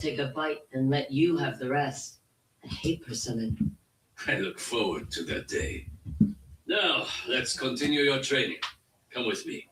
take a bite and let you have the rest. I hate persimmon. I look forward to that day. Now, let's continue your training. Come with me.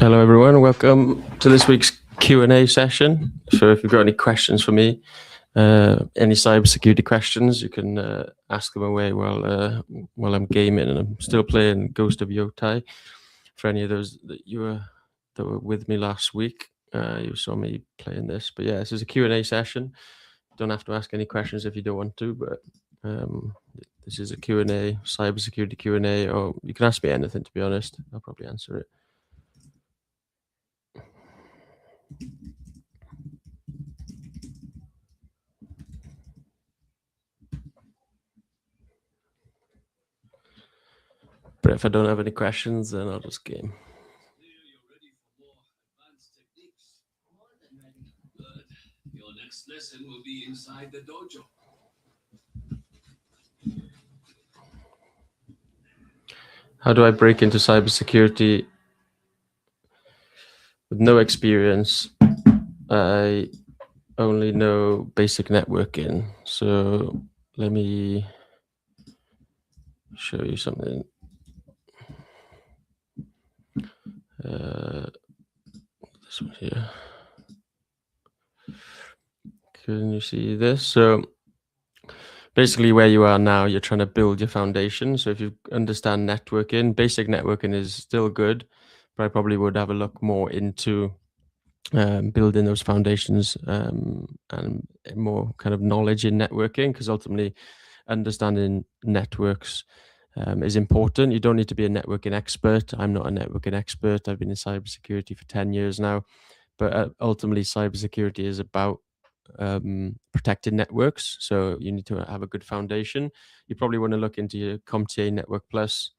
Hello everyone, welcome to this week's Q&A session. So if you've got any questions for me, any cybersecurity questions, you can ask them away while I'm gaming, and I'm still playing Ghost of Yotai. For any of those that were with me last week, you saw me playing this. But yeah, this is a Q&A session. Don't have to ask any questions if you don't want to, but this is a Q&A, cybersecurity Q&A, or you can ask me anything, to be honest. I'll probably answer it. But if I don't have any questions, then I'll just game. Your next lesson will be inside the dojo. How do I break into cybersecurity with no experience? I only know basic networking. So let me show you something. This one here. Can you see this? So basically where you are now, you're trying to build your foundation. So if you understand networking, basic networking is still good, but I probably would have a look more into building those foundations and more kind of knowledge in networking, because ultimately understanding networks is important. You don't need to be a networking expert. I'm not a networking expert. I've been in cybersecurity for 10 years now, but ultimately cybersecurity is about protected networks. So you need to have a good foundation. You probably want to look into your CompTIA Network Plus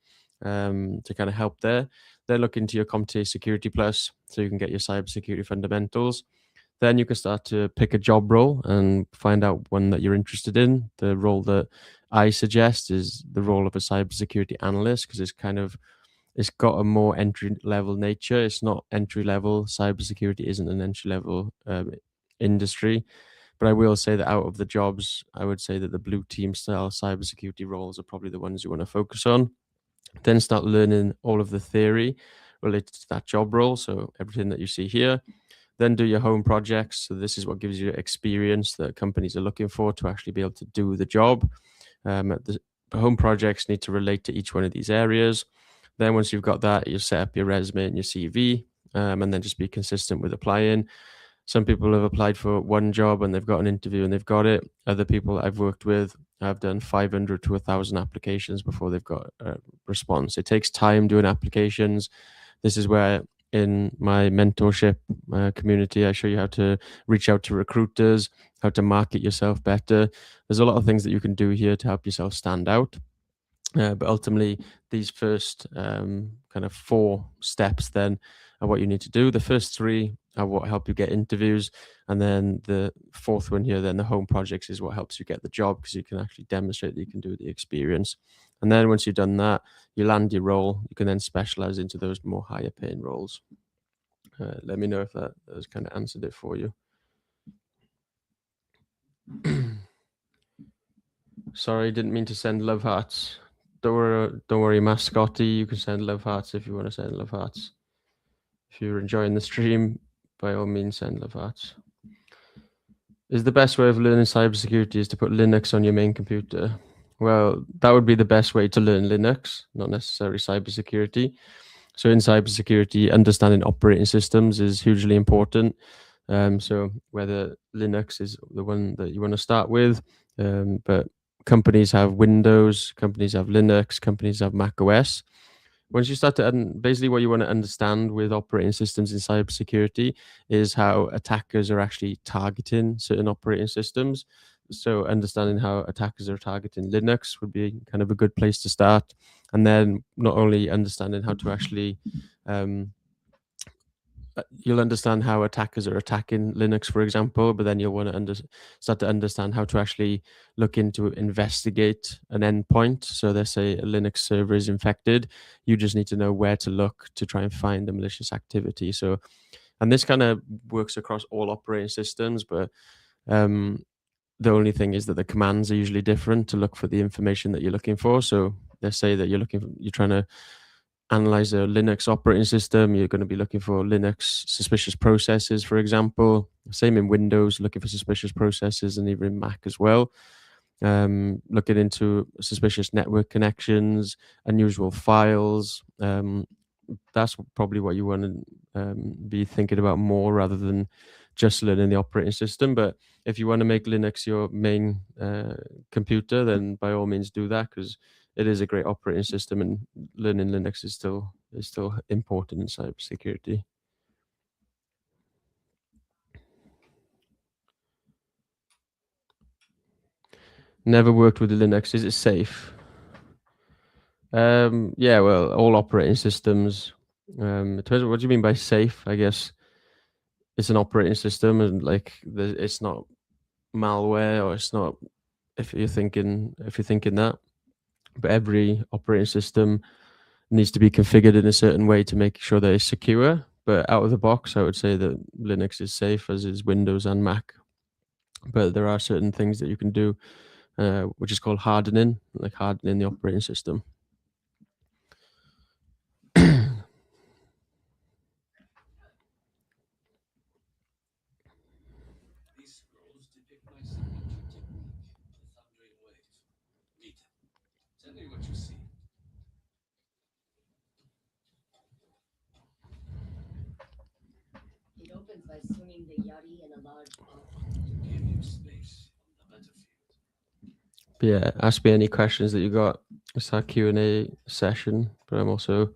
to kind of help there. Then look into your CompTIA Security Plus so you can get your cybersecurity fundamentals. Then you can start to pick a job role and find out one that you're interested in. The role that I suggest is the role of a cybersecurity analyst, because it's got a more entry-level nature. It's not entry-level. Cybersecurity isn't an entry-level industry. But I will say that out of the jobs, I would say that the blue team style cybersecurity roles are probably the ones you want to focus on. Then start learning all of the theory related to that job role. So everything that you see here. Then do your home projects. So this is what gives you experience that companies are looking for to actually be able to do the job. The home projects need to relate to each one of these areas. Then once you've got that, you set up your resume and your CV, and then just be consistent with applying. Some people have applied for one job and they've got an interview and they've got it. Other people I've worked with have done 500 to 1,000 applications before they've got a response. It takes time doing applications. This is where in my mentorship community, I show you how to reach out to recruiters, how to market yourself better. There's a lot of things that you can do here to help yourself stand out. But ultimately, these first kind of 4 steps then are what you need to do. The first 3 are what help you get interviews. And then the 4th one here, then the home projects, is what helps you get the job, because you can actually demonstrate that you can do the experience. And then once you've done that, you land your role. You can then specialize into those more higher paying roles. Let me know if that has kind of answered it for you. Sorry, didn't mean to send love hearts. Don't worry, Mascotti. You can send love hearts if you want to send love hearts. If you're enjoying the stream, by all means, send love hearts. Is the best way of learning cybersecurity is to put Linux on your main computer? Well, that would be the best way to learn Linux, not necessarily cybersecurity. So in cybersecurity, understanding operating systems is hugely important. So whether Linux is the one that you want to start with, but companies have Windows, companies have Linux, companies have Mac OS. once you start to basically what you want to understand with operating systems in cybersecurity is how attackers are actually targeting certain operating systems. So understanding how attackers are targeting Linux would be kind of a good place to start. And then not only understanding how to actually you'll understand how attackers are attacking Linux, for example, but then you'll want to start to understand how to actually look into investigate an endpoint. So they say a Linux server is infected. You just need to know where to look to try and find the malicious activity. So, and this kind of works across all operating systems, but the only thing is that the commands are usually different to look for the information that you're looking for. So let's say that you're trying to analyze a Linux operating system. You're going to be looking for Linux suspicious processes, for example. Same in Windows, looking for suspicious processes, and even in Mac as well. Looking into suspicious network connections, unusual files. That's probably what you want to be thinking about more rather than just learning the operating system. But if you want to make Linux your main computer, then by all means do that, because it is a great operating system, and learning Linux is still important in cybersecurity. Never worked with Linux. Is it safe? Yeah, well, all operating systems. It depends. What do you mean by safe? I guess it's an operating system, and like it's not malware, or it's not. If you're thinking that, but every operating system needs to be configured in a certain way to make sure that it's secure. But out of the box, I would say that Linux is safe, as is Windows and Mac. But there are certain things that you can do, which is called hardening, like hardening the operating system. These scrolls depict my signature technique, the thundering wave. Read them. Tell me what you see. It opens by swinging the yari in a large pot. To give you space on the battlefield. But yeah, ask me any questions that you got. It's our Q&A session, but I'm also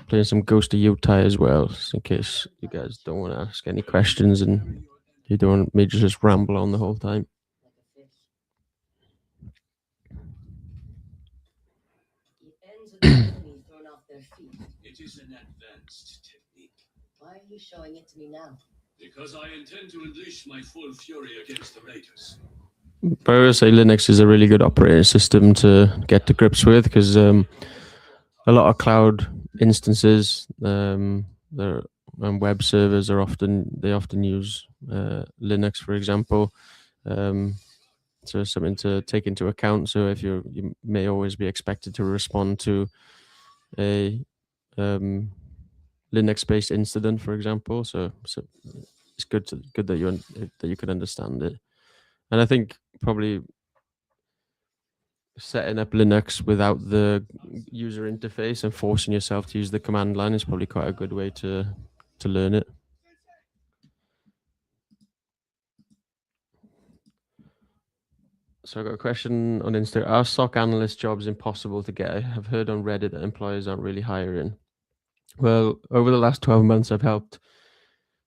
playing some Ghost of Utah as well, just in case you guys don't want to ask any questions and you don't want me to just ramble on the whole time. Like a fish. It ends with the enemy thrown off their feet. It is an advanced technique. Why are you showing it to me now? Because I intend to unleash my full fury against the Raiders. But I would say Linux is a really good operating system to get to grips with, because a lot of cloud instances, and web servers often use Linux, for example. So something to take into account. So if you may always be expected to respond to a Linux-based incident, for example. So it's good that you can understand it. And I think probably setting up Linux without the user interface and forcing yourself to use the command line is probably quite a good way to learn it. So I got a question on Instagram. Are SOC analyst jobs impossible to get? I have heard on Reddit that employers aren't really hiring. Well, over the last 12 months, I've helped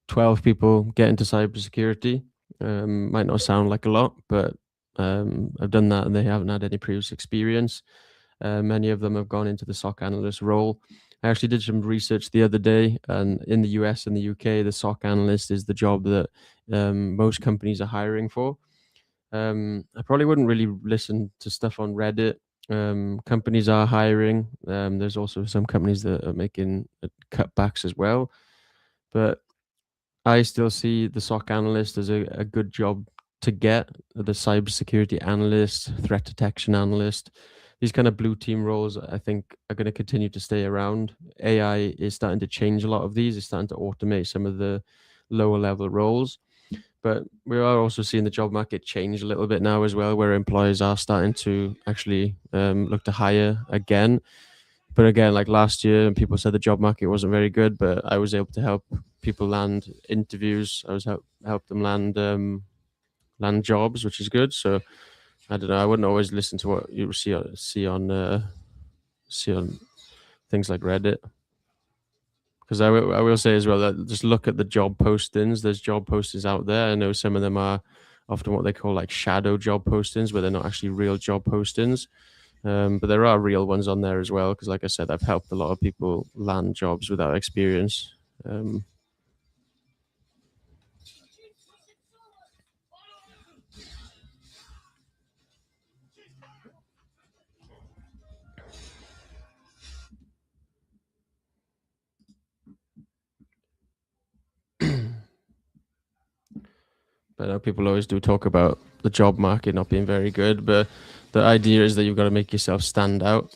12 people get into cybersecurity. Might not sound like a lot, but I've done that and they haven't had any previous experience. Many of them have gone into the SOC analyst role. I actually did some research the other day, and in the US and the UK, the SOC analyst is the job that most companies are hiring for. I probably wouldn't really listen to stuff on Reddit. Companies are hiring. There's also some companies that are making cutbacks as well. But I still see the SOC analyst as a good job to get. The cybersecurity analyst, threat detection analyst, these kind of blue team roles, I think, are going to continue to stay around. AI is starting to change a lot of these. It's starting to automate some of the lower level roles. But we are also seeing the job market change a little bit now as well, where employers are starting to actually look to hire again. But again, like last year, people said the job market wasn't very good, but I was able to help people land interviews. I was help them land jobs, which is good. So I don't know. I wouldn't always listen to what you see on things like Reddit. Because I will say as well that just look at the job postings. There's job postings out there. I know some of them are often what they call like shadow job postings, where they're not actually real job postings. But there are real ones on there as well. Because like I said, I've helped a lot of people land jobs without experience. But I know people always do talk about the job market not being very good, but the idea is that you've got to make yourself stand out.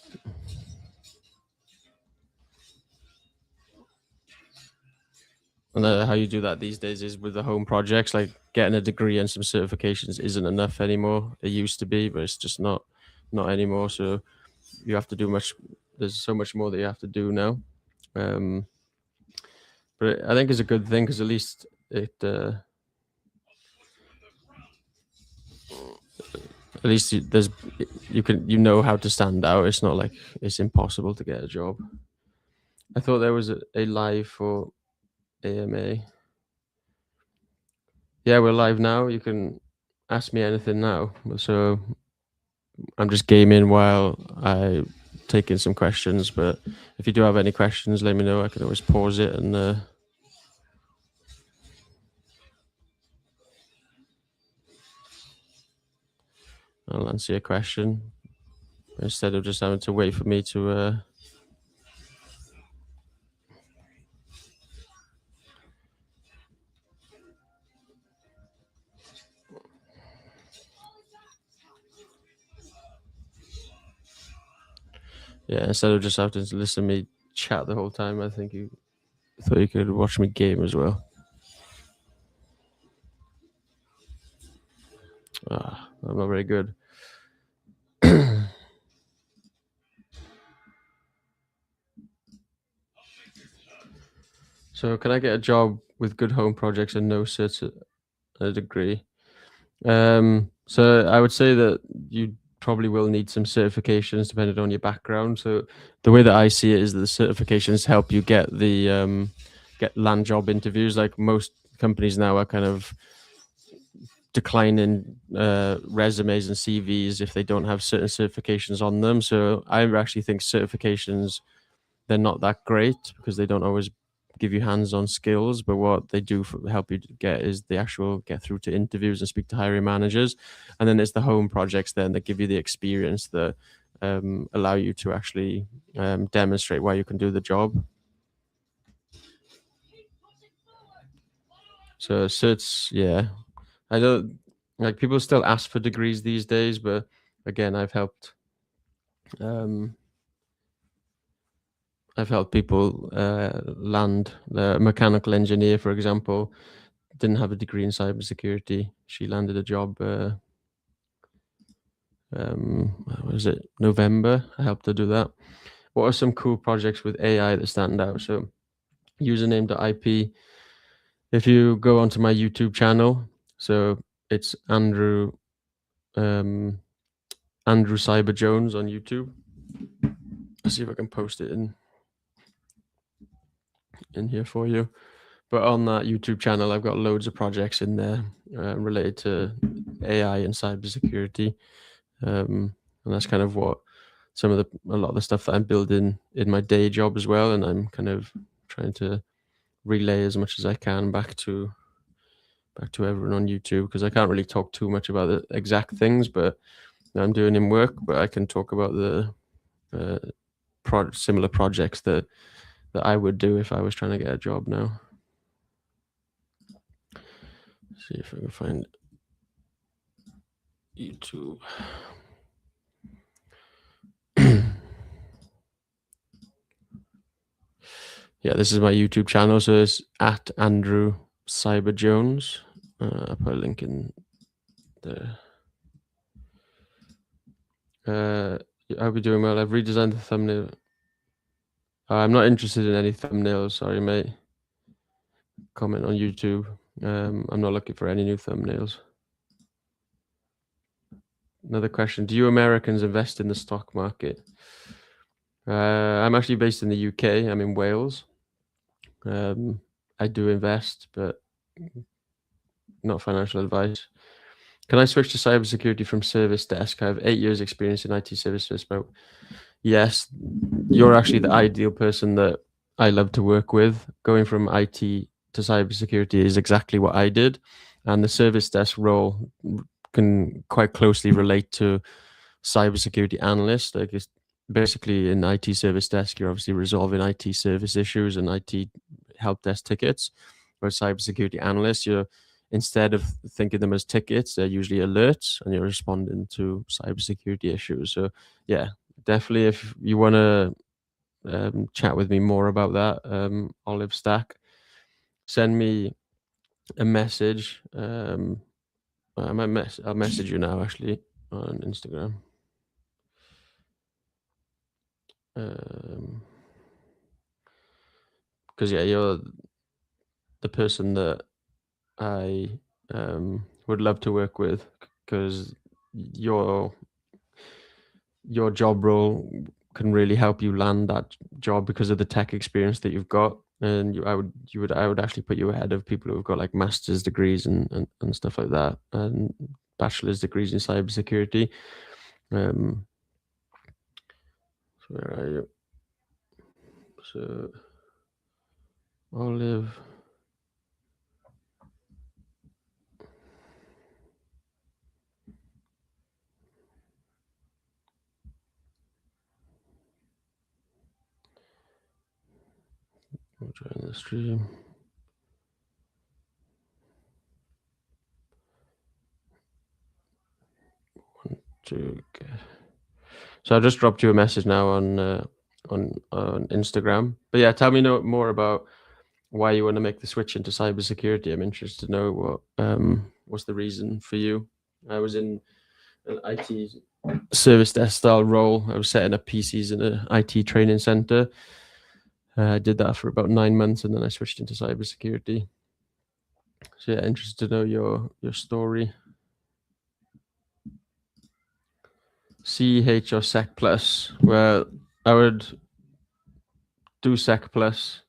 And how you do that these days is with the home projects, like getting a degree and some certifications isn't enough anymore. It used to be, but it's just not anymore. So you have to do much. There's so much more that you have to do now. But I think it's a good thing because at least it at least you know how to stand out. It's not like it's impossible to get a job. I thought there was a live for AMA. Yeah, we're live now. You can ask me anything now. So I'm just gaming while I take in some questions. But if you do have any questions, let me know. I can always pause it and I'll answer your question instead of just having to wait for me to. Yeah, instead of just having to listen to me chat the whole time, I think you thought you could watch me game as well. I'm not very good. So can I get a job with good home projects and no certs at a degree? So I would say that you probably will need some certifications depending on your background. So the way that I see it is that the certifications help you get the get land job interviews. Like most companies now are kind of declining resumes and CVs if they don't have certain certifications on them. So I actually think certifications, they're not that great because they don't always give you hands-on skills, but what they do help you get is the actual get through to interviews and speak to hiring managers. And then it's the home projects then that give you the experience that allow you to actually demonstrate why you can do the job. So certs, yeah, I don't like people still ask for degrees these days, but again, I've helped people land. The mechanical engineer, for example, didn't have a degree in cybersecurity. She landed a job. Was it November? I helped her do that. What are some cool projects with AI that stand out? So, username.ip. If you go onto my YouTube channel, so it's Andrew Cyber Jones on YouTube. Let's see if I can post it in here for you. But on that YouTube channel, I've got loads of projects in there related to AI and cybersecurity, and that's kind of what a lot of the stuff that I'm building in my day job as well. And I'm kind of trying to relay as much as I can back to everyone on YouTube, because I can't really talk too much about the exact things, but I'm doing in work. But I can talk about the similar projects that I would do if I was trying to get a job now. See if I can find YouTube. Yeah, this is my YouTube channel. So it's at Andrew Cyber Jones. I'll put a link in there. I hope you're doing well. I've redesigned the thumbnail. I'm not interested in any thumbnails. Sorry, mate. Comment on YouTube. I'm not looking for any new thumbnails. Another question. Do you Americans invest in the stock market? I'm actually based in the UK. I'm in Wales. I do invest, but not financial advice. Can I switch to cybersecurity from service desk? I have 8 years experience in IT services, but yes, you're actually the ideal person that I love to work with. Going from IT to cybersecurity is exactly what I did. And the service desk role can quite closely relate to cybersecurity analyst. Like it's basically in IT service desk, you're obviously resolving IT service issues and IT help desk tickets. Whereas cybersecurity analyst, you're instead of thinking them as tickets, they're usually alerts, and you're responding to cybersecurity issues. So yeah, definitely, if you want to chat with me more about that, Olive Stack, send me a message. I'll message you now actually on Instagram. Because yeah, you're the person that I would love to work with, because your job role can really help you land that job because of the tech experience that you've got. And I would actually put you ahead of people who've got like master's degrees and stuff like that, and bachelor's degrees in cybersecurity. So where are you? So Olive. I'll join the stream. So I just dropped you a message now on Instagram. But yeah, tell me more about why you want to make the switch into cybersecurity. I'm interested to know what's the reason for you. I was in an IT service desk style role. I was setting up PCs in an IT training center. I did that for about 9 months, and then I switched into cybersecurity. So yeah, interested to know your story. CH or Sec Plus? Well, I would do Sec Plus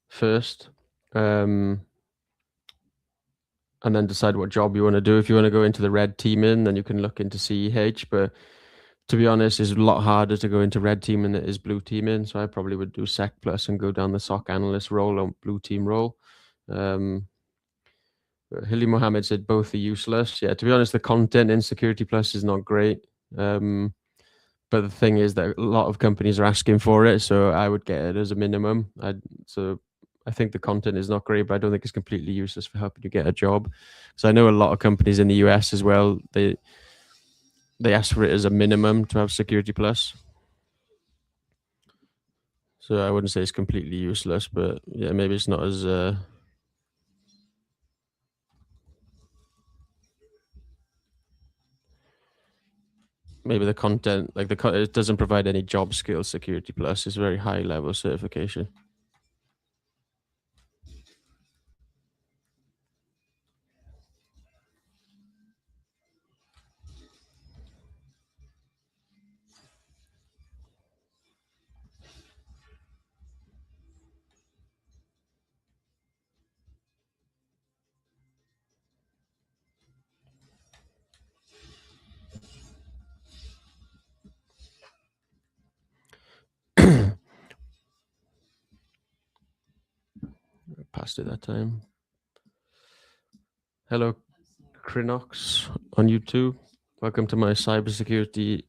first, and then decide what job you want to do. If you want to go into the red teaming, then you can look into CEH. But to be honest, it's a lot harder to go into red teaming than it is blue teaming. So I probably would do Sec Plus and go down the SOC analyst role or blue team role. Hilly Mohammed said both are useless. Yeah, to be honest, the content in Security Plus is not great. But the thing is that a lot of companies are asking for it, so I would get it as a minimum. So I think the content is not great, but I don't think it's completely useless for helping you get a job. So I know a lot of companies in the US as well. They ask for it as a minimum to have Security Plus. So I wouldn't say it's completely useless, but yeah, maybe it's not as maybe the content, like it doesn't provide any job skills. Security Plus is very high level certification. Past it that time. Hello, Crinox on YouTube. Welcome to my cybersecurity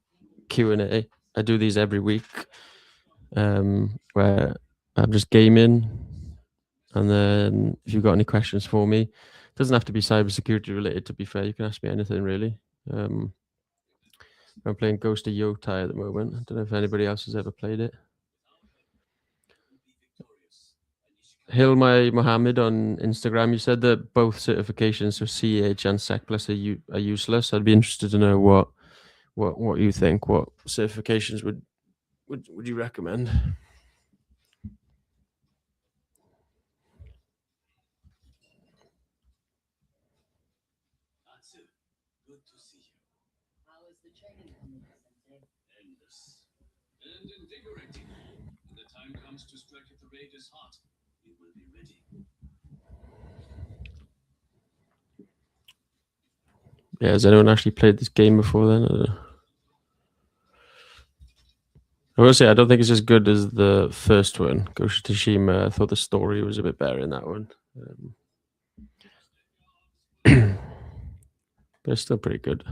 Q&A. I do these every week, where I'm just gaming, and then if you've got any questions for me, it doesn't have to be cybersecurity related. To be fair, you can ask me anything really. I'm playing Ghost of Yotai at the moment. I don't know if anybody else has ever played it. Hilmai Mohammed on Instagram, you said that both certifications, so CH and Sec Plus, are useless. I'd be interested to know what you think. What certifications would you recommend? Natsu, good to see you. How was the training coming, Vicente? Endless. and invigorating. When the time comes to strike at the Raiders' heart, we will be ready. Yeah, has anyone actually played this game before then? I don't know. I will say I don't think it's as good as the first one, Ghost of Tsushima. I thought the story was a bit better in that one. But it's still pretty good.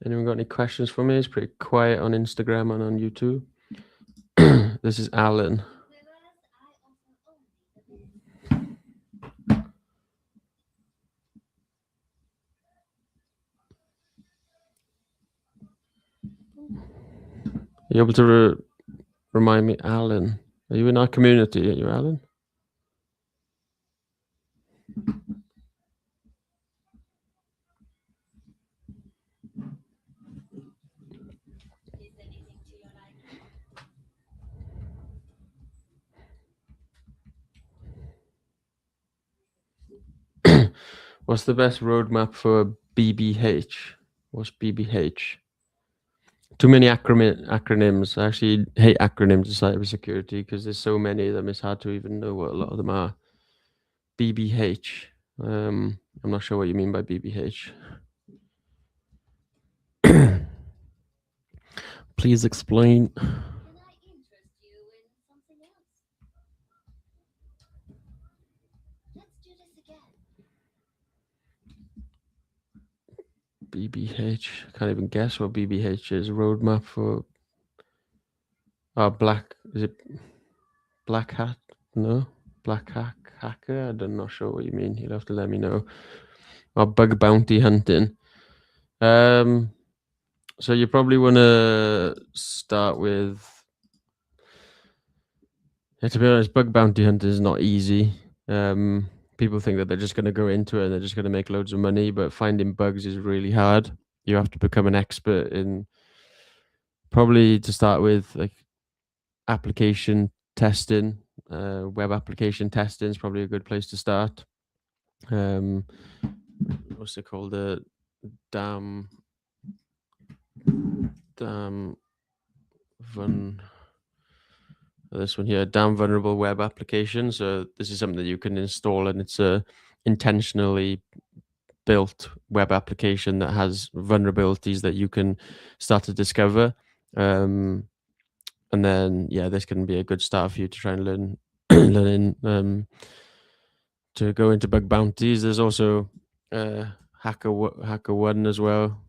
Anyone got any questions for me? It's pretty quiet on Instagram and on YouTube. This is Alan. Are you able to remind me, Alan? Are you in our community? Are you Alan? What's the best roadmap for BBH? What's BBH? Too many acronyms. I actually hate acronyms in cybersecurity because there's so many of them. It's hard to even know what a lot of them are. BBH. I'm not sure what you mean by BBH. Please explain. Can I interest you in something else? Let's do this again. BBH. Can't even guess what BBH is. Roadmap for black. Is it Black Hat? No, Black Hacker. I'm not sure what you mean. You'll have to let me know. Or bug bounty hunting. So you probably want to start with. Yeah, to be honest, bug bounty hunting is not easy. People think that they're just going to go into it and they're just going to make loads of money, but finding bugs is really hard. You have to become an expert in, probably to start with, like application testing. Web application testing is probably a good place to start. What's it called? The this one here, damn vulnerable web application. So this is something that you can install, and it's a intentionally built web application that has vulnerabilities that you can start to discover. And then, yeah, this can be a good start for you to try and learn to go into bug bounties. There's also HackerOne as well.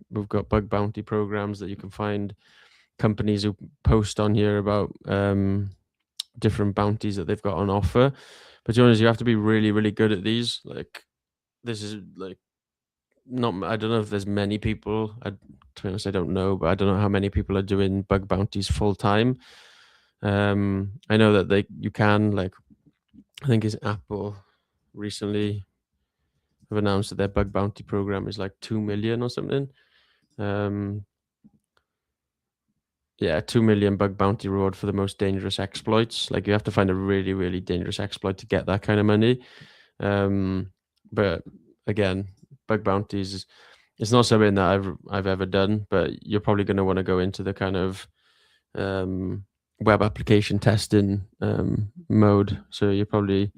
We've got bug bounty programs that you can find companies who post on here about different bounties that they've got on offer. But to be honest, you have to be really, really good at these. Like, this is like not. I don't know if there's many people. To be honest, I don't know, but I don't know how many people are doing bug bounties full time. I know that you can, like, I think it's Apple recently have announced that their bug bounty program is like 2 million or something. Yeah, 2 million bug bounty reward for the most dangerous exploits. Like, you have to find a really, really dangerous exploit to get that kind of money. But again, bug bounties, it's not something that I've ever done, but you're probably going to want to go into the kind of web application testing mode. So you probably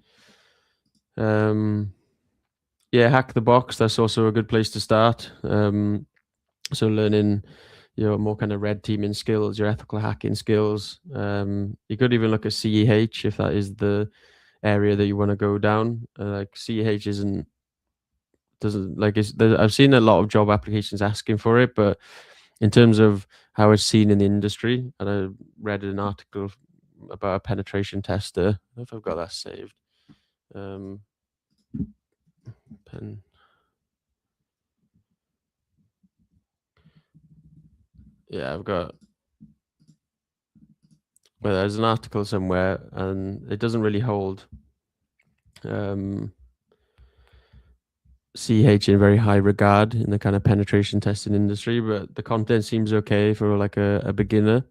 hack the box. That's also a good place to start. So learning your more kind of red teaming skills, your ethical hacking skills. You could even look at CEH if that is the area that you want to go down. Like, CEH I've seen a lot of job applications asking for it, but in terms of how it's seen in the industry, and I read an article about a penetration tester. I don't know if I've got that saved. Yeah, I've got. Well, there's an article somewhere, and it doesn't really hold CH in very high regard in the kind of penetration testing industry, but the content seems okay for like a beginner.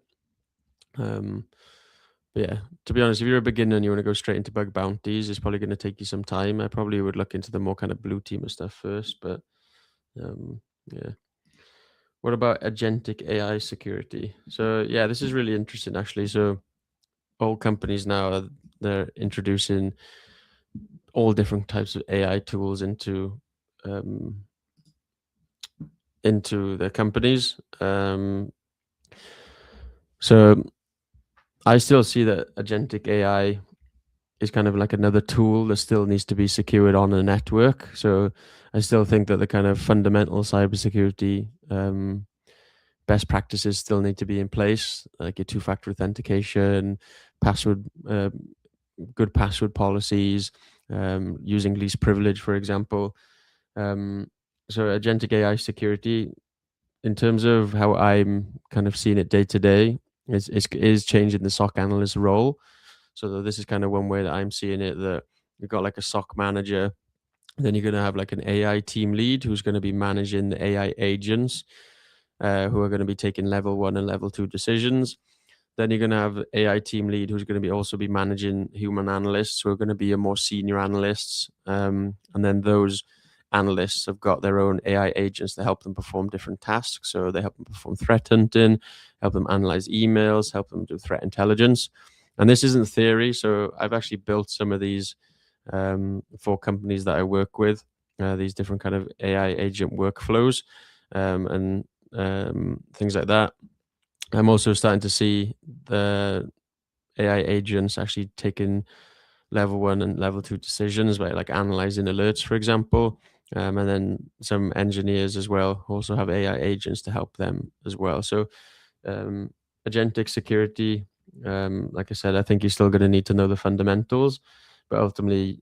But yeah, to be honest, if you're a beginner and you want to go straight into bug bounties, it's probably going to take you some time. I probably would look into the more kind of blue teamer stuff first, but yeah. What about agentic AI security? So yeah, this is really interesting actually. So all companies now they're introducing all different types of AI tools into their companies. So I still see that agentic AI is kind of like another tool that still needs to be secured on a network. So I still think that the kind of fundamental cybersecurity best practices still need to be in place, like your two-factor authentication, password, good password policies, using least privilege, for example. So agentic AI security, in terms of how I'm kind of seeing it day to day, is changing the SOC analyst role. So this is kind of one way that I'm seeing it, that you've got like a SOC manager, then you're going to have like an AI team lead who's going to be managing the AI agents, who are going to be taking level 1 and level 2 decisions. Then you're going to have AI team lead who's going to be also be managing human analysts who are going to be your more senior analysts. And then those analysts have got their own AI agents that help them perform different tasks. So they help them perform threat hunting, help them analyze emails, help them do threat intelligence. And this isn't theory. So I've actually built some of these for companies that I work with, these different kind of AI agent workflows and things like that. I'm also starting to see the AI agents actually taking level 1 and level 2 decisions by like analyzing alerts, for example. And then some engineers as well also have AI agents to help them as well. So agentic security, like I said, I think you're still going to need to know the fundamentals, but ultimately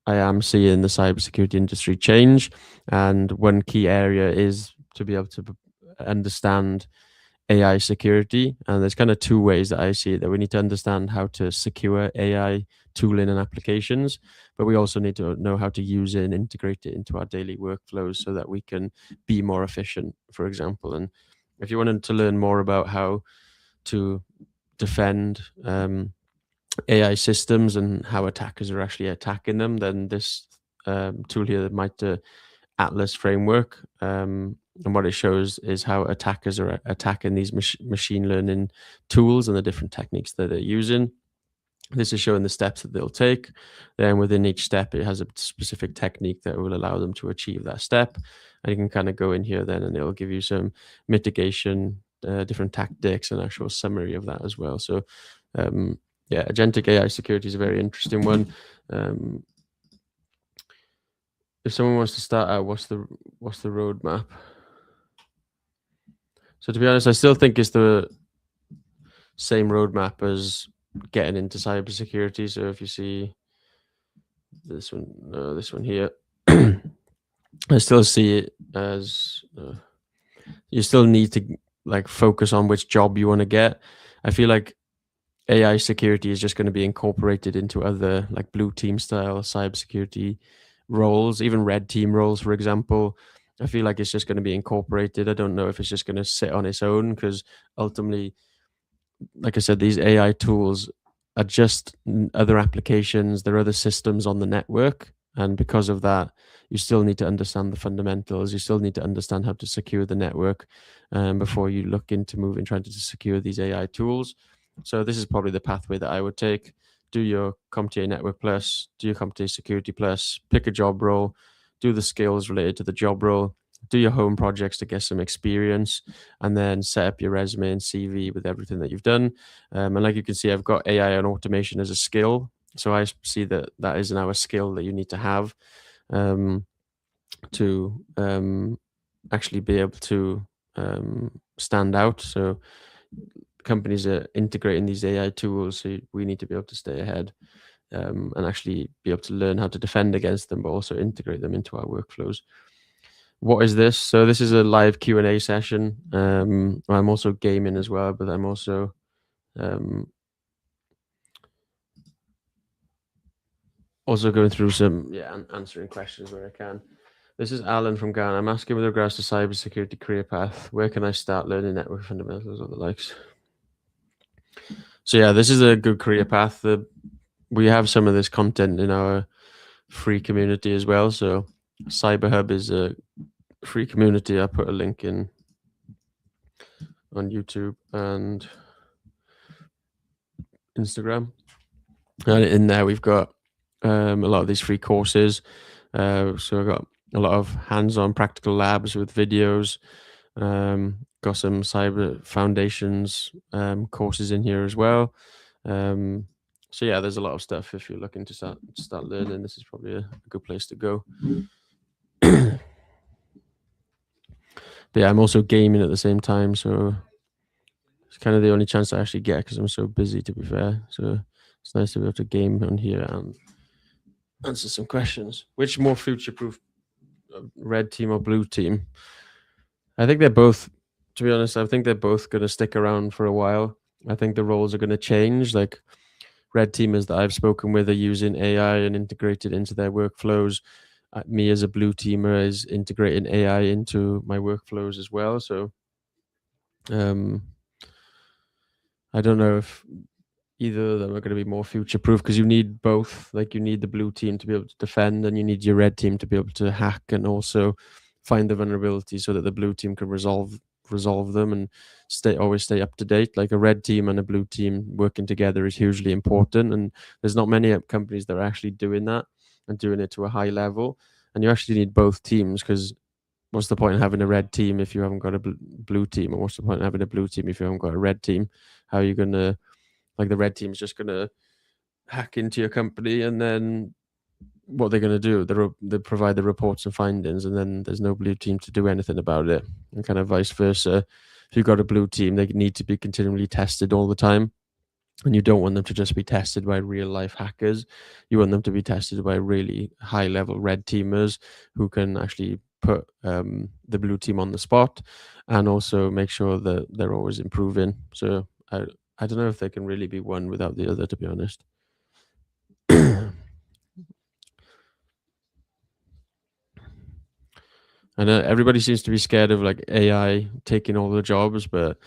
I am seeing the cybersecurity industry change. And one key area is to be able to understand AI security. And there's kind of two ways that I see it, that we need to understand how to secure AI tooling and applications, but we also need to know how to use it and integrate it into our daily workflows so that we can be more efficient, for example. And if you wanted to learn more about how to defend AI systems and how attackers are actually attacking them, then this tool here, the MITRE Atlas framework, and what it shows is how attackers are attacking these machine learning tools and the different techniques that they're using. This is showing the steps that they'll take. Then within each step, it has a specific technique that will allow them to achieve that step. And you can kind of go in here then, and it'll give you some mitigation, different tactics, and actual summary of that as well. So yeah, agentic AI security is a very interesting one. If someone wants to start out, what's the roadmap? So to be honest, I still think it's the same roadmap as getting into cybersecurity. So if you see this one, this one here, I still see it as you still need to like focus on which job you want to get. I feel like AI security is just going to be incorporated into other like blue team style cybersecurity roles, even red team roles, for example. I feel like it's just going to be incorporated. I don't know if it's just going to sit on its own, because ultimately, like I said, these AI tools are just other applications. There are other systems on the network. And because of that, you still need to understand the fundamentals. You still need to understand how to secure the network before you look into trying to secure these AI tools. So this is probably the pathway that I would take. Do your CompTIA Network Plus, do your CompTIA Security Plus, pick a job role, do the skills related to the job role, do your home projects to get some experience, and then set up your resume and CV with everything that you've done. And like you can see, I've got AI and automation as a skill. So I see that that is now a skill that you need to have to actually be able to stand out. So companies are integrating these AI tools, so we need to be able to stay ahead and actually be able to learn how to defend against them, but also integrate them into our workflows. What is this? So this is a live Q&A session. I'm also gaming as well, but I'm also going through some answering questions where I can. This is Alan from Ghana. I'm asking with regards to cybersecurity career path, where can I start learning network fundamentals or the likes? So yeah, this is a good career path. We have some of this content in our free community as well. So CyberHub is a free community. I put a link in on YouTube and Instagram, and in there we've got a lot of these free courses. So I've got a lot of hands-on practical labs with videos. Got some cyber foundations courses in here as well. So yeah, there's a lot of stuff. If you're looking to start learning, this is probably a good place to go. But yeah, I'm also gaming at the same time, so it's kind of the only chance I actually get because I'm so busy, to be fair. So it's nice to be able to game on here and answer some questions. Which more future-proof, red team or blue team? I think they're both. To be honest, I think they're both going to stick around for a while. I think the roles are going to change. Like red teamers that I've spoken with are using AI and integrated into their workflows. Me as a blue teamer is integrating AI into my workflows as well. So I don't know if either of them are going to be more future proof because you need both. Like you need the blue team to be able to defend, and you need your red team to be able to hack and also find the vulnerability so that the blue team can resolve them and always stay up to date. Like a red team and a blue team working together is hugely important, and there's not many companies that are actually doing that and doing it to a high level. And you actually need both teams because what's the point in having a red team if you haven't got a blue team, and what's the point in having a blue team if you haven't got a red team? How are you gonna, like, the red team's just gonna hack into your company, and then what they're gonna do? They provide the reports and findings, and then there's no blue team to do anything about it, and kind of vice versa. If you've got a blue team, they need to be continually tested all the time, and you don't want them to just be tested by real life hackers. You want them to be tested by really high level red teamers who can actually put the blue team on the spot and also make sure that they're always improving. So I don't know if they can really be one without the other, to be honest. I know everybody seems to be scared of like AI taking all the jobs, but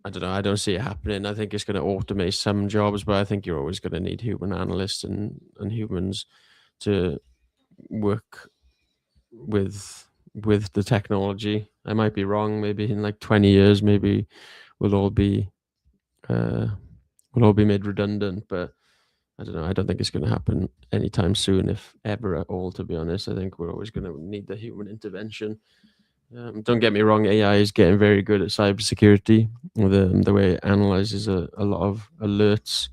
I don't know. I don't see it happening. I think it's going to automate some jobs, but I think you're always going to need human analysts and humans to work with the technology. I might be wrong. Maybe in like 20 years, maybe we'll all be made redundant. But I don't know. I don't think it's going to happen anytime soon, if ever at all. To be honest, I think we're always going to need the human intervention. Don't get me wrong, AI is getting very good at cybersecurity. The way it analyzes a lot of alerts,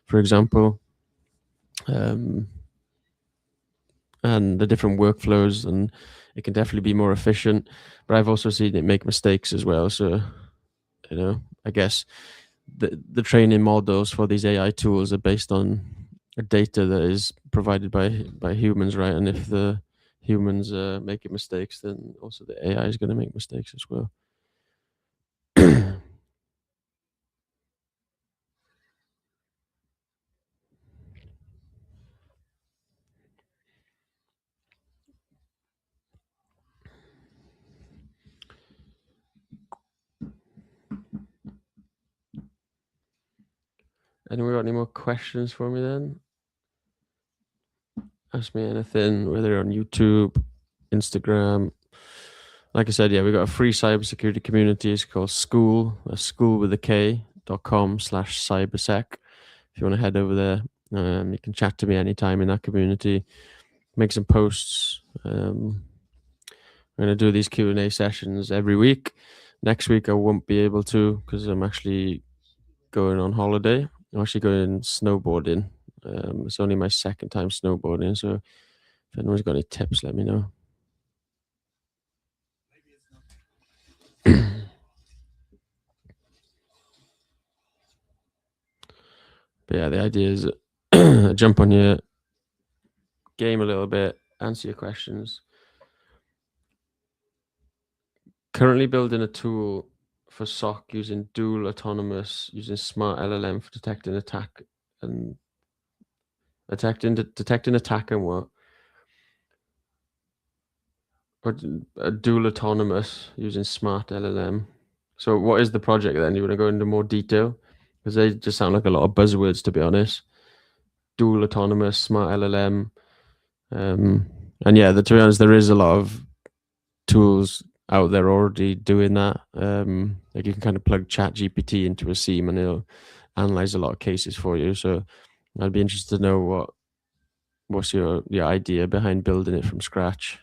for example, and the different workflows, and it can definitely be more efficient. But I've also seen it make mistakes as well. So, I guess the training models for these AI tools are based on data that is provided by humans, right? And if the humans are making mistakes, then also the AI is going to make mistakes as well. Anyone got any more questions for me then? Ask me anything, whether on YouTube, Instagram. Like I said, yeah, we've got a free cybersecurity community. It's called School with a K.com/cybersec. If you want to head over there, you can chat to me anytime in that community. Make some posts. I'm going to do these Q&A sessions every week. Next week I won't be able to because I'm actually going on holiday. I'm actually going snowboarding. It's only my second time snowboarding, so if anyone's got any tips, let me know. But yeah, the idea is jump on your game a little bit, answer your questions. Currently building a tool for SOC using dual autonomous, using smart LLM for detecting attack and detecting attack and what? Or a dual autonomous using smart LLM. So what is the project then? You want to go into more detail? because they just sound like a lot of buzzwords, to be honest. Dual autonomous, smart LLM, and yeah, to be honest, there is a lot of tools out there already doing that. Like you can kind of plug Chat GPT into a SIEM and it'll analyze a lot of cases for you. So I'd be interested to know what's your idea behind building it from scratch.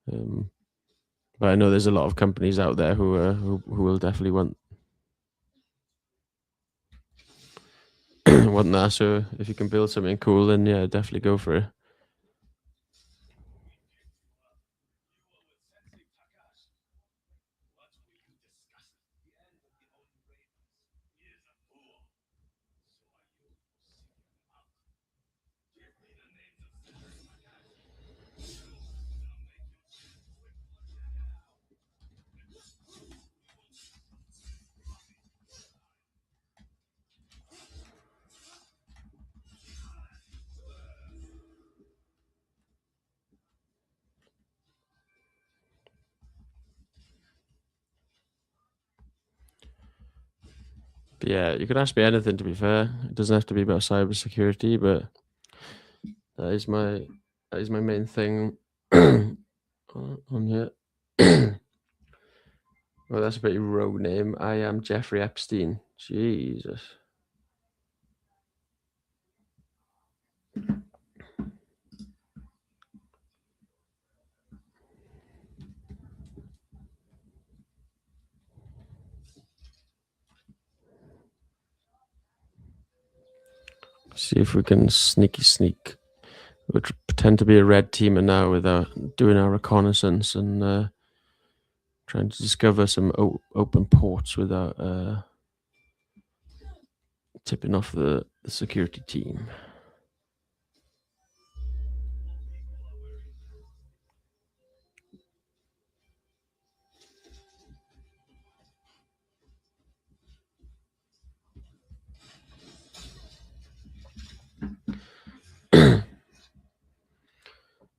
But I know there's a lot of companies out there who will definitely want want that. So if you can build something cool, then yeah, definitely go for it. But yeah, you can ask me anything. To be fair, it doesn't have to be about cybersecurity, but that is my main thing on here. Well, that's a pretty rogue name. I am Jeffrey Epstein. Jesus. See if we can sneak. We pretend to be a red teamer now without doing our reconnaissance and trying to discover some open ports without tipping off the security team.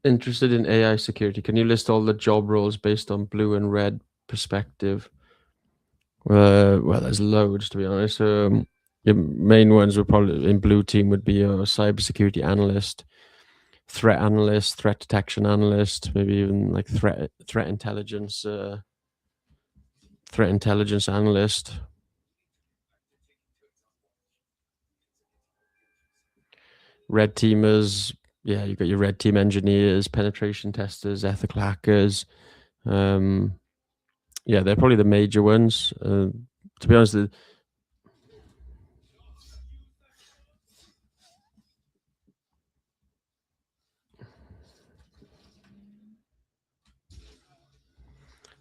Interested in AI security? Can you list all the job roles based on blue and red perspective? Well, there's loads, to be honest. Your main ones would probably in blue team would be a cybersecurity analyst, threat analyst, threat detection analyst, maybe even like threat intelligence analyst. Red teamers, yeah, you got your red team engineers, penetration testers, ethical hackers. Yeah, they're probably the major ones. To be honest,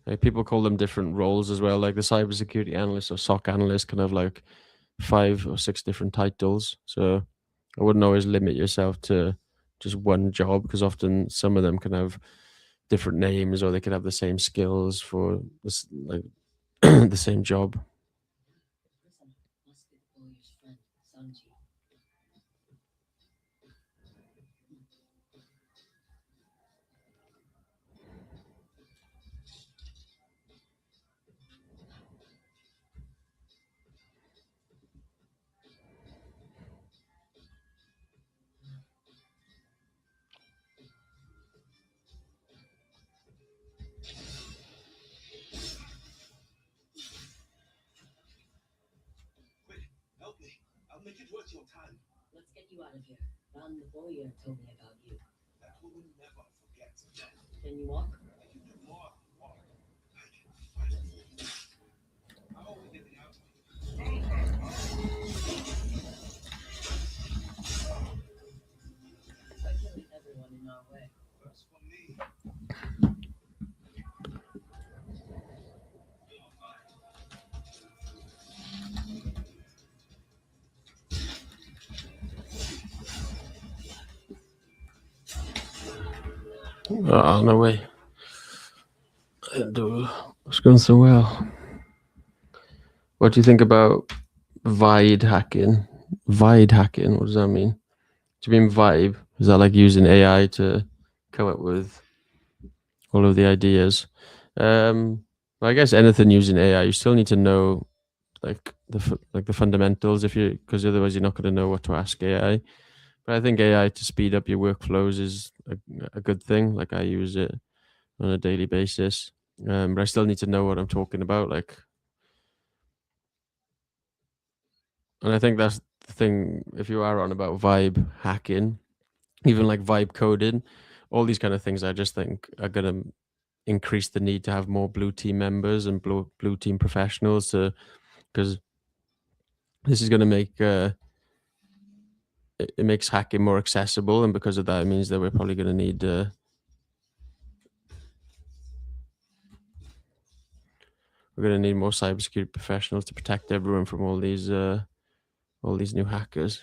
like people call them different roles as well. Like the cybersecurity analyst or SOC analyst can have like 5 or 6 different titles. So I wouldn't always limit yourself to just one job, because often some of them can have different names or they could have the same skills for this, like the same job. Must be the lawyer's friend, Sanji. Help me. I'll make it worth your time. Let's get you out of here. Ron the lawyer told me about you. That woman never forgets. Can you walk? I can do more. I can fight. How are we getting out? By killing everyone in our way. First for me. No way. It's going so well. What do you think about Vide hacking? Vide hacking, what does that mean? Do you mean Vibe? Is that like using AI to come up with all of the ideas? I guess anything using AI, you still need to know like the fundamentals, because otherwise you're not going to know what to ask AI. But I think AI to speed up your workflows is a good thing. Like I use it on a daily basis, but I still need to know what I'm talking about. Like, and I think that's the thing. If you are on about vibe hacking, even like vibe coding, all these kind of things, I just think are going to increase the need to have more blue team members and blue team professionals because this is going to make it makes hacking more accessible, and because of that, it means that we're probably going to need more cybersecurity professionals to protect everyone from all these new hackers.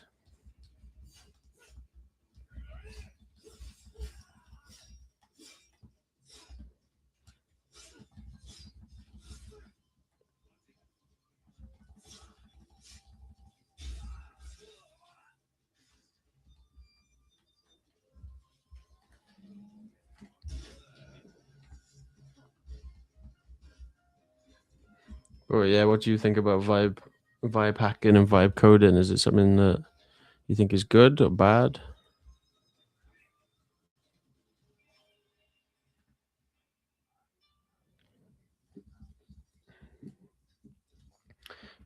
Oh yeah, what do you think about vibe hacking and vibe coding? Is it something that you think is good or bad?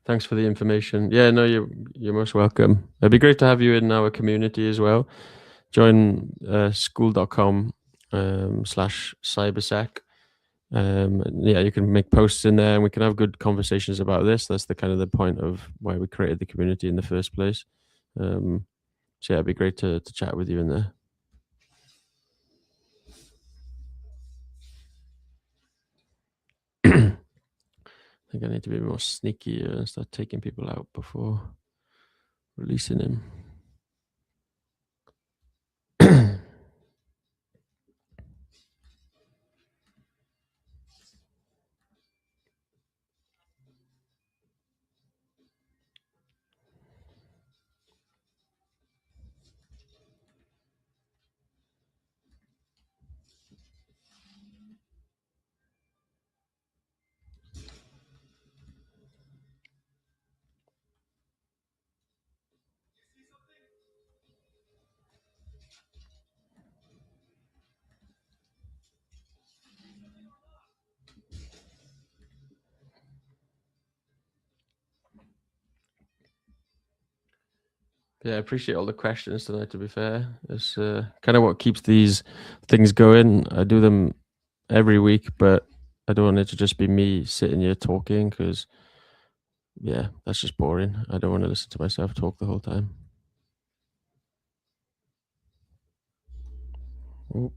Thanks for the information. Yeah, no, you're most welcome. It'd be great to have you in our community as well. Join school.com/cybersec. Yeah, you can make posts in there and we can have good conversations about this. That's the kind of the point of why we created the community in the first place. So yeah, it'd be great to chat with you in there. I think I need to be more sneaky and start taking people out before releasing him. Yeah, I appreciate all the questions tonight, to be fair. It's kind of what keeps these things going. I do them every week, but I don't want it to just be me sitting here talking because, yeah, that's just boring. I don't want to listen to myself talk the whole time. Oh.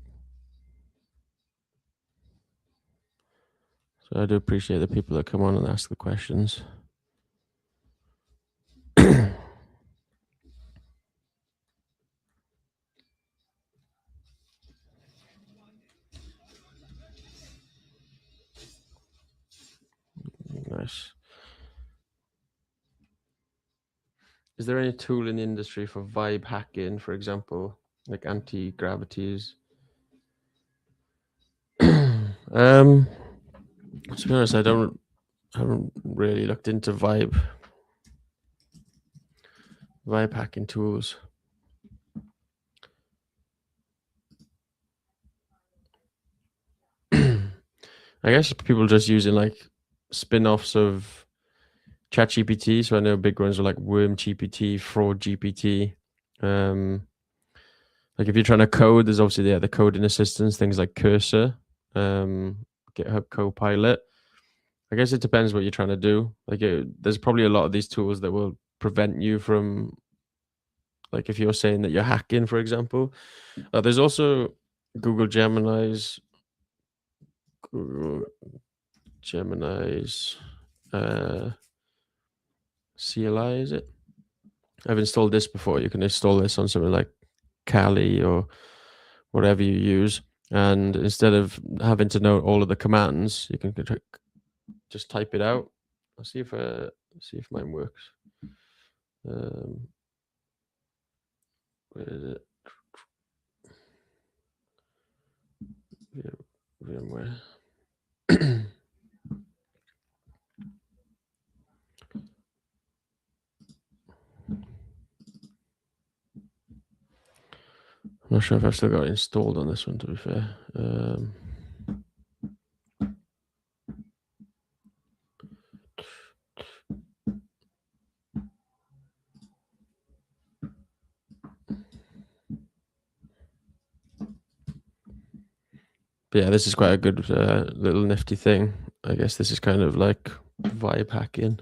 So I do appreciate the people that come on and ask the questions. Nice. Is there any tool in the industry for vibe hacking, for example, like anti-gravities? To be honest, I haven't really looked into vibe hacking tools. I guess people just using like spin-offs of ChatGPT. So I know big ones are like Worm GPT, Fraud GPT. Like if you're trying to code, there's obviously the coding assistants, things like Cursor, GitHub Copilot. I guess it depends what you're trying to do. Like there's probably a lot of these tools that will prevent you from, like if you're saying that you're hacking, for example. There's also Google Gemini's CLI, is it? I've installed this before. You can install this on something like Kali or whatever you use, and instead of having to know all of the commands, you can just type it out. I'll see if mine works. Where is it? VMware. not sure if I've still got it installed on this one, to be fair. But yeah, this is quite a good little nifty thing. I guess this is kind of like vibe hacking.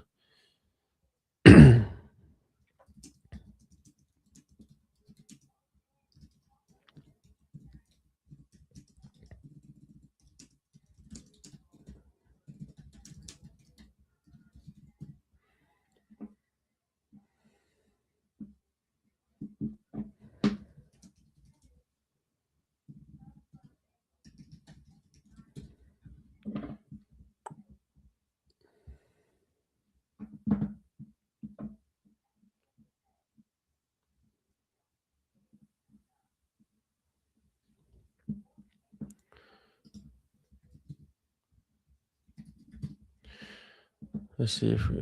Let's see if we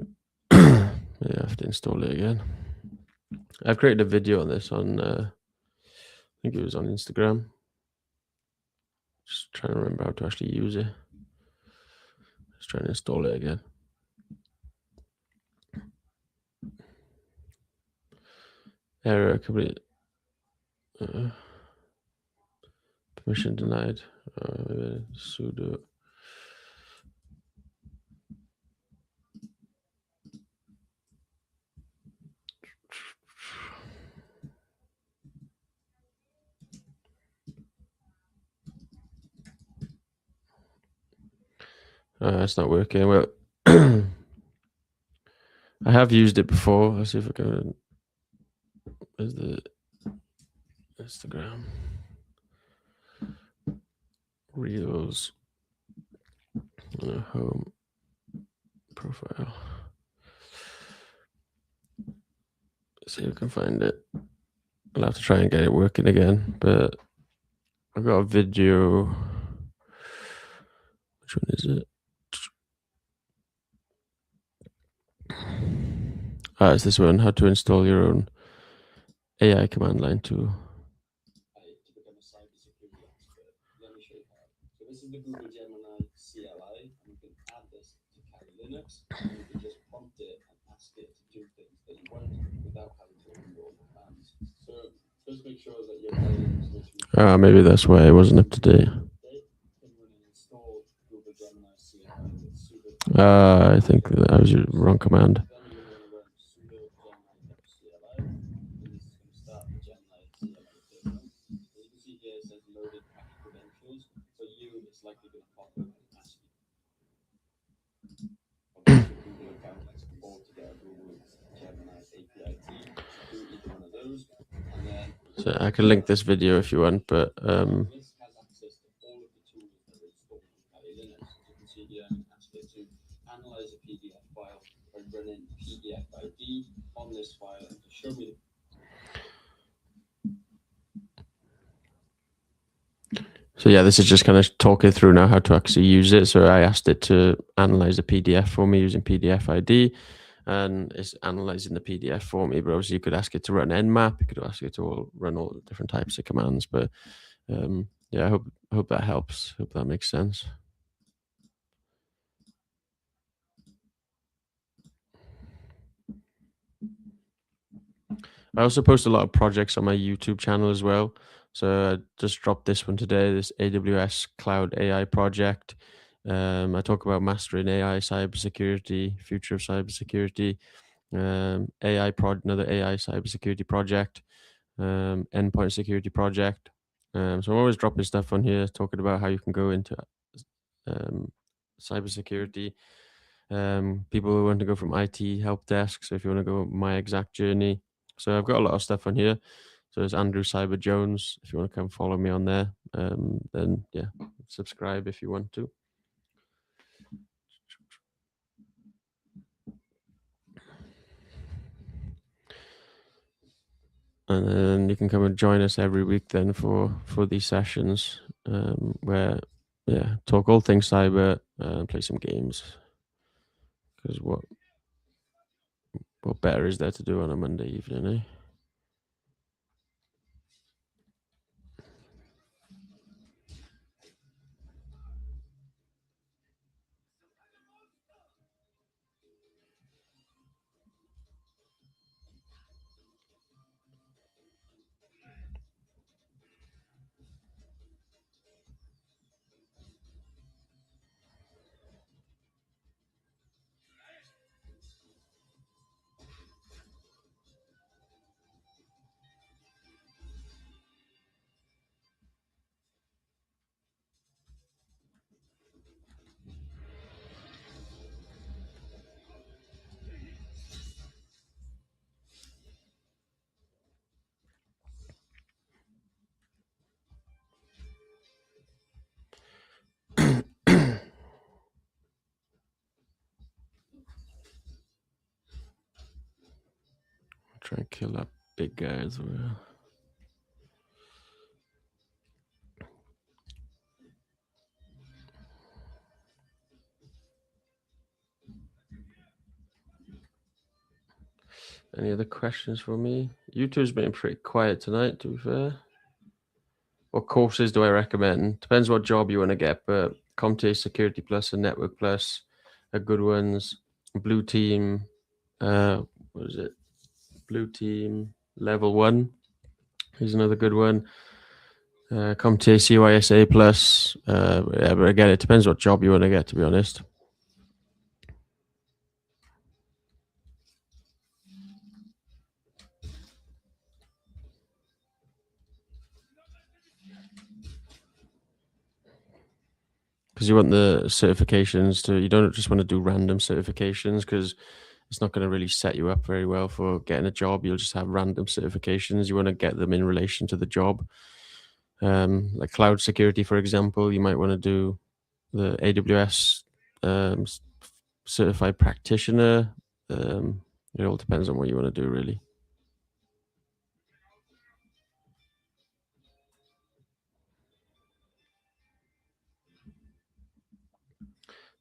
maybe I have to install it again. I've created a video on this on I think it was on Instagram. Just trying to remember how to actually use it. Just trying to install it again. Error complete. Permission denied. Sudo. It's not working. Well, I have used it before. Let's see if I can. Where's the Instagram? Reels. Home profile. Let's see if I can find it. I'll have to try and get it working again. But I've got a video. Which one is it? It's this one. How to install your own AI command line tool. To become a cybersecurity expert. Let me show you how. So this is the Google Gemini CLI, and you can add this to Kali Linux, and you can just prompt it and ask it to do things that you want without having to run all the commands. So first make sure that your Kali Linux machine Maybe that's why it wasn't up to date. can run and install Google Gemini CLI with sudo. I think that was your wrong command. Then you're going to run sudo gemini.cli, and this is going to start the Gemini CLI terminal. As you can see here, it says loaded cache credentials. For you, it's likely going to pop up and ask you. Obviously, Google account, or to get a Google Gemini API key. Do either one of those, and then So I can link this video if you want, but this has access to all of the tools that are installed on Kali Linux. As you can see here, I'm asked it to analyze a PDF file by running PDF ID on this file and to show me so yeah, this is just kind of talking through now how to actually use it. So I asked it to analyze a PDF for me using PDF ID, and it's analyzing the PDF for me. But obviously, you could ask it to run Nmap. You could ask it to run all different types of commands. But yeah, I hope that helps. Hope that makes sense. I also post a lot of projects on my YouTube channel as well. So I just dropped this one today, this AWS Cloud AI project. I talk about mastering AI, cybersecurity, future of cybersecurity, another AI cybersecurity project, endpoint security project. So I'm always dropping stuff on here, talking about how you can go into cybersecurity. People who want to go from IT help desk. So if you want to go my exact journey. So I've got a lot of stuff on here. So it's Andrew Cyber Jones. If you want to come follow me on there, then yeah, subscribe if you want to. And then you can come and join us every week then for these sessions where talk all things cyber, play some games. Because what better is there to do on a Monday evening, eh? Try and kill that big guy as well. Any other questions for me? YouTube's been pretty quiet tonight, to be fair. What courses do I recommend? Depends what job you want to get, but CompTIA Security Plus and Network Plus are good ones. Blue Team, what is it? Blue Team Level 1 is another good one. CompTIA CYSA Plus. Yeah, but again, it depends what job you want to get, to be honest. Because you want the certifications to, you don't just want to do random certifications because it's not going to really set you up very well for getting a job. You'll just have random certifications. You want to get them in relation to the job. Like cloud security, for example, you might want to do the AWS certified practitioner. It all depends on what you want to do, really.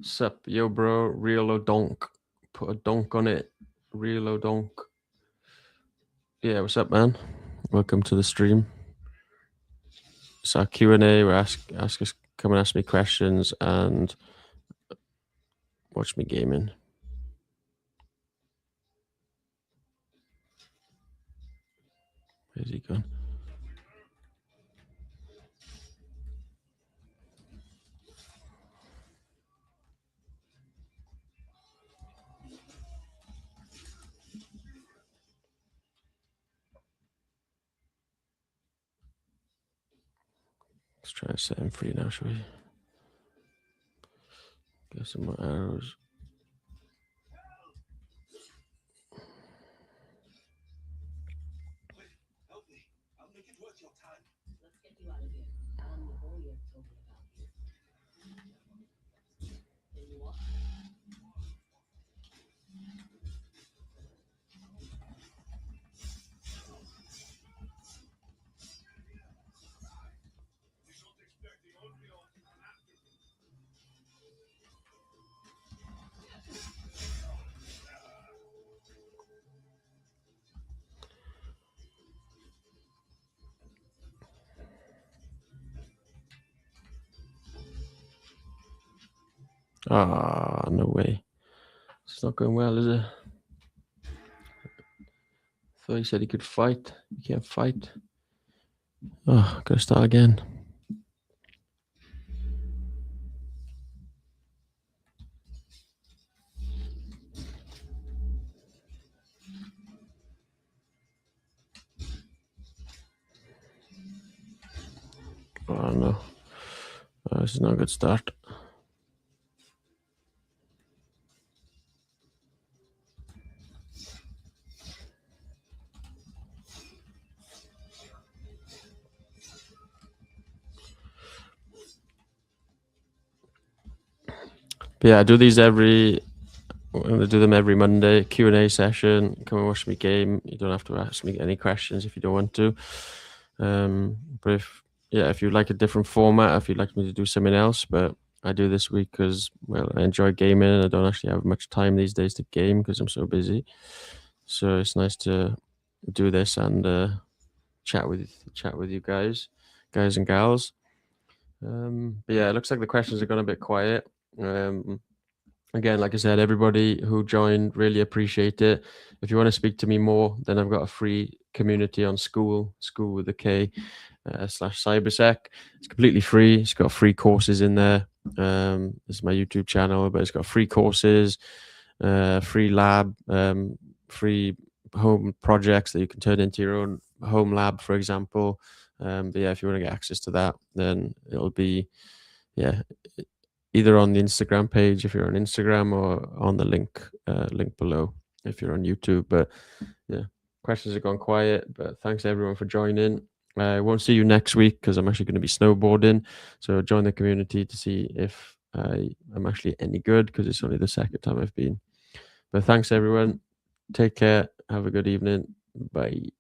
Sup, yo, bro, real o donk. Put a donk on it. Real o donk. Yeah, what's up, man? Welcome to the stream. It's our Q&A. We're ask us, come and ask me questions and watch me gaming. Where's he gone? Let's try and set him free now, shall we? Get some more arrows. Let's get you out of here. I'm the boy you're talking about. Then you what? Ah, no way. It's not going well, is it? Thought he said he could fight. You can't fight. Oh, gotta start again. Oh no. This is not a good start. But yeah, I do these I'm gonna do them every Monday. Q&A session. Come and watch me game. You don't have to ask me any questions if you don't want to. But if you like a different format, if you'd like me to do something else, but I do this week because, well, I enjoy gaming and I don't actually have much time these days to game because I'm so busy. So it's nice to do this and chat with you guys and gals. But yeah, it looks like the questions have gone a bit quiet. Again, like I said, everybody who joined, really appreciate it. If you want to speak to me more, then I've got a free community on school with a K /cybersec. It's completely free. It's got free courses in there. This is my YouTube channel, but it's got free courses, free lab, free home projects that you can turn into your own home lab, for example. But yeah, if you want to get access to that, then it'll be, either on the Instagram page if you're on Instagram or on the link below if you're on YouTube. But yeah, questions have gone quiet, but thanks everyone for joining. I won't see you next week because I'm actually going to be snowboarding. So join the community to see if I'm actually any good because it's only the second time I've been. But thanks everyone. Take care. Have a good evening. Bye.